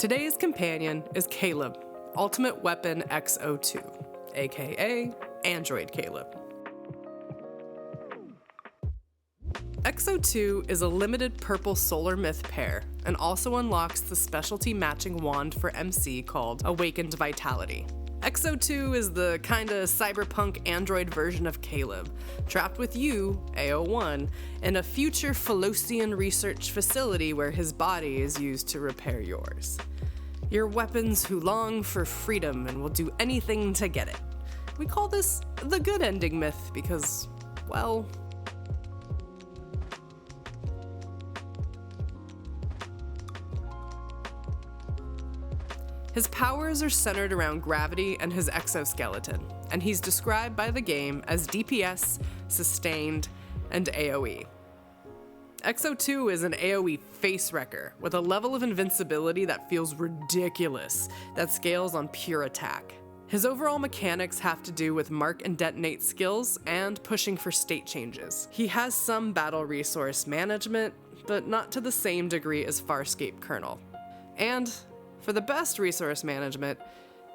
Today's companion is Caleb, Ultimate Weapon XO2, aka Android Caleb. XO2 is a limited purple solar myth pair and also unlocks the specialty matching wand for MC called Awakened Vitality. XO2 is the kinda cyberpunk android version of Caleb, trapped with you, AO1, in a future Philosian research facility where his body is used to repair yours. Your weapons who long for freedom and will do anything to get it. We call this the good ending myth because, well, his powers are centered around gravity and his exoskeleton, and he's described by the game as DPS, Sustained, and AoE. XO2 is an AoE facewrecker with a level of invincibility that feels ridiculous, that scales on pure attack. His overall mechanics have to do with Mark and Detonate skills and pushing for state changes. He has some battle resource management, but not to the same degree as Farscape Kernel. And for the best resource management,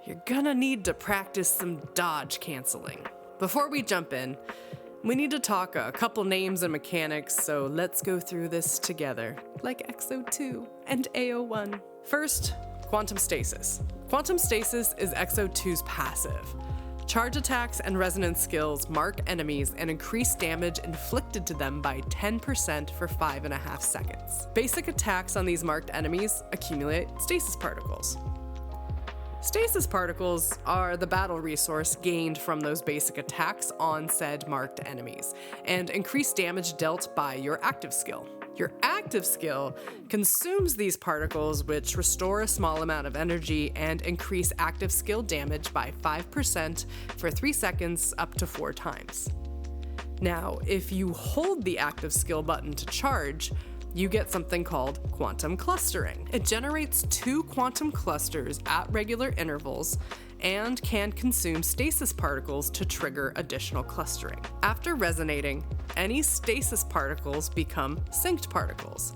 you're gonna need to practice some dodge canceling. Before we jump in, we need to talk a couple names and mechanics, so let's go through this together, like XO2 and AO1. First, Quantum Stasis. Quantum Stasis is XO2's passive. Charge attacks and resonance skills mark enemies and increase damage inflicted to them by 10% for 5.5 seconds. Basic attacks on these marked enemies accumulate Stasis Particles. Stasis Particles are the battle resource gained from those basic attacks on said marked enemies, and increase damage dealt by your active skill. Your active skill consumes these particles, which restore a small amount of energy and increase active skill damage by 5% for 3 seconds up to 4 times. Now, if you hold the active skill button to charge, you get something called quantum clustering. It generates 2 quantum clusters at regular intervals and can consume stasis particles to trigger additional clustering. After resonating, any stasis particles become synced particles.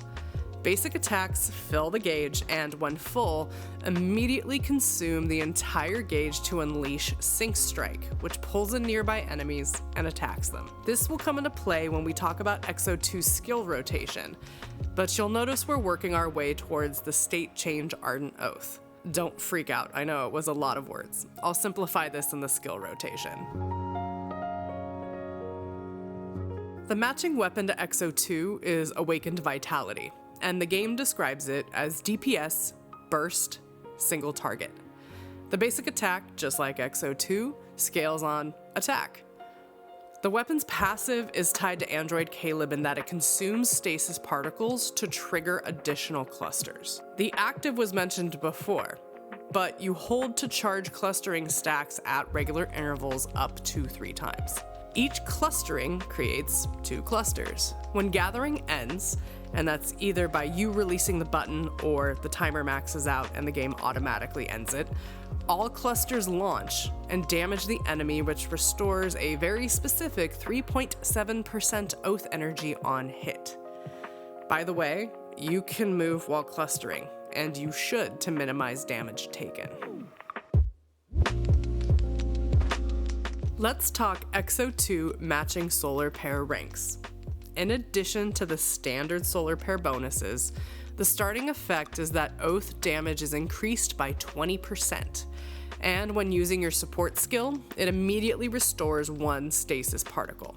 Basic attacks fill the gauge and, when full, immediately consume the entire gauge to unleash Sync Strike, which pulls in nearby enemies and attacks them. This will come into play when we talk about XO2's skill rotation, but you'll notice we're working our way towards the state change Ardent Oath. Don't freak out, I know it was a lot of words. I'll simplify this in the skill rotation. The matching weapon to XO2 is Awakened Vitality, and the game describes it as DPS, burst, single target. The basic attack, just like XO2, scales on attack. The weapon's passive is tied to Android Caleb in that it consumes stasis particles to trigger additional clusters. The active was mentioned before, but you hold to charge clustering stacks at regular intervals up to 3 times. Each clustering creates 2 clusters. When gathering ends, and that's either by you releasing the button or the timer maxes out and the game automatically ends it, all clusters launch and damage the enemy, which restores a very specific 3.7% oath energy on hit. By the way, you can move while clustering, and you should to minimize damage taken. Let's talk XO2 matching solar pair ranks. In addition to the standard solar pair bonuses, the starting effect is that oath damage is increased by 20%, and when using your support skill, it immediately restores 1 stasis particle.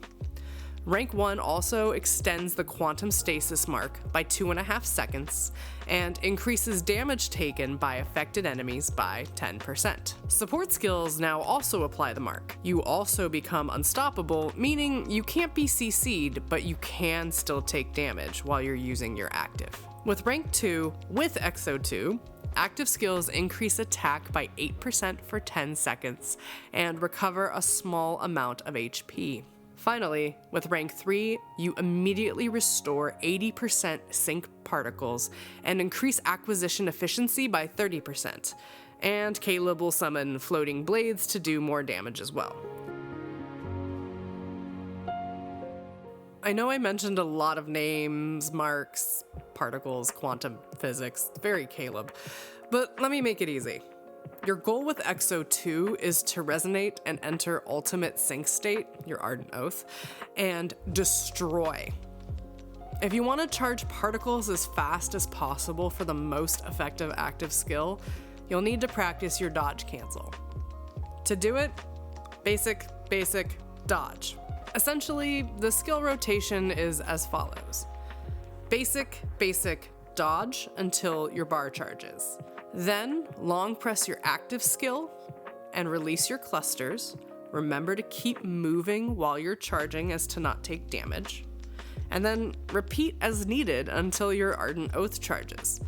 Rank 1 also extends the quantum stasis mark by 2.5 seconds and increases damage taken by affected enemies by 10%. Support skills now also apply the mark. You also become unstoppable, meaning you can't be CC'd, but you can still take damage while you're using your active. With rank 2, with XO2, active skills increase attack by 8% for 10 seconds and recover a small amount of HP. Finally, with rank 3, you immediately restore 80% sync particles and increase acquisition efficiency by 30%, and Caleb will summon floating blades to do more damage as well. I know I mentioned a lot of names, marks, particles, quantum physics, very Caleb, But let me make it easy. Your goal with XO2 is to resonate and enter ultimate sync state, your Ardent Oath, and destroy. If you want to charge particles as fast as possible for the most effective active skill, you'll need to practice your dodge cancel. To do it, basic, dodge. Essentially, the skill rotation is as follows. Basic, dodge until your bar charges. Then, long press your active skill and release your clusters. Remember to keep moving while you're charging as to not take damage. And then repeat as needed until your Ardent Oath charges.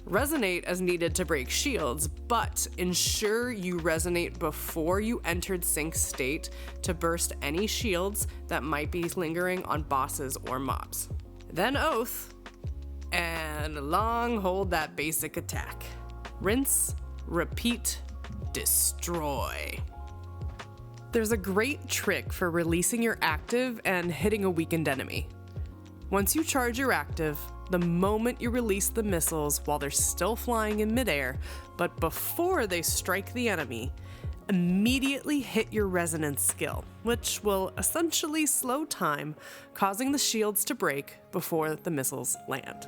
Resonate as needed to break shields, but ensure you resonate before you entered sync state to burst any shields that might be lingering on bosses or mobs. Then Oath, and long hold that basic attack. Rinse, repeat, destroy. There's a great trick for releasing your active and hitting a weakened enemy. Once you charge your active, the moment you release the missiles while they're still flying in midair, but before they strike the enemy, immediately hit your resonance skill, which will essentially slow time, causing the shields to break before the missiles land.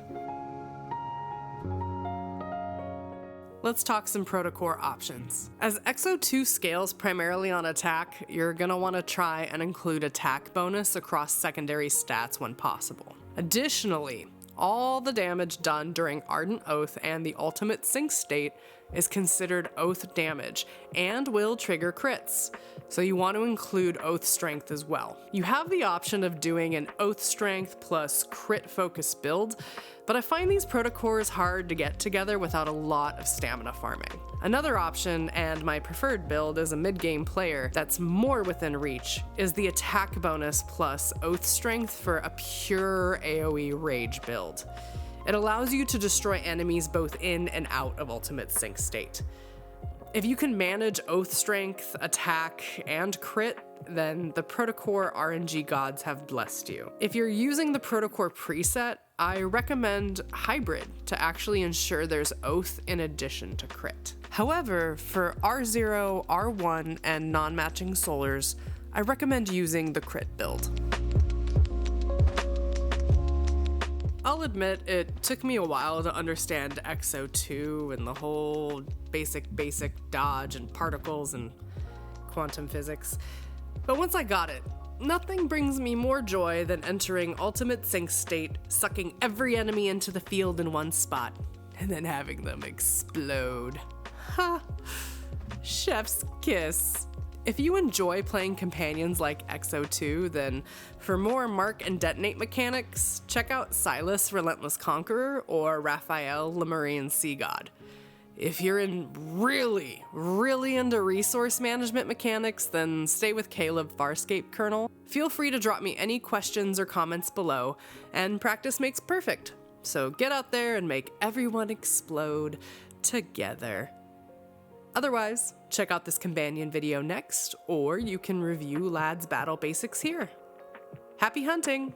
Let's talk some Protocore options. As XO2 scales primarily on attack, you're gonna wanna try and include attack bonus across secondary stats when possible. Additionally, all the damage done during Ardent Oath and the ultimate sync state is considered Oath damage and will trigger crits, so you want to include Oath Strength as well. You have the option of doing an Oath Strength plus crit focus build, but I find these Protocores hard to get together without a lot of stamina farming. Another option, and my preferred build as a mid-game player that's more within reach, is the attack bonus plus Oath Strength for a pure AoE rage build. It allows you to destroy enemies both in and out of ultimate sync state. If you can manage Oath Strength, attack, and crit, then the Protocore RNG gods have blessed you. If you're using the Protocore preset, I recommend Hybrid to actually ensure there's Oath in addition to crit. However, for R0, R1, and non-matching solars, I recommend using the crit build. I'll admit it took me a while to understand XO2 and the whole basic dodge and particles and quantum physics. But once I got it, nothing brings me more joy than entering ultimate sync state, sucking every enemy into the field in one spot, and then having them explode. Ha! Chef's kiss. If you enjoy playing companions like XO2, then for more Mark and Detonate mechanics, check out Sylus Relentless Conqueror or Rafayel Lemurian Sea God. If you're really into resource management mechanics, then stay with Caleb Farscape Kernel. Feel free to drop me any questions or comments below, and practice makes perfect. So get out there and make everyone explode together. Otherwise, check out this companion video next, or you can review Lad's battle basics here. Happy hunting!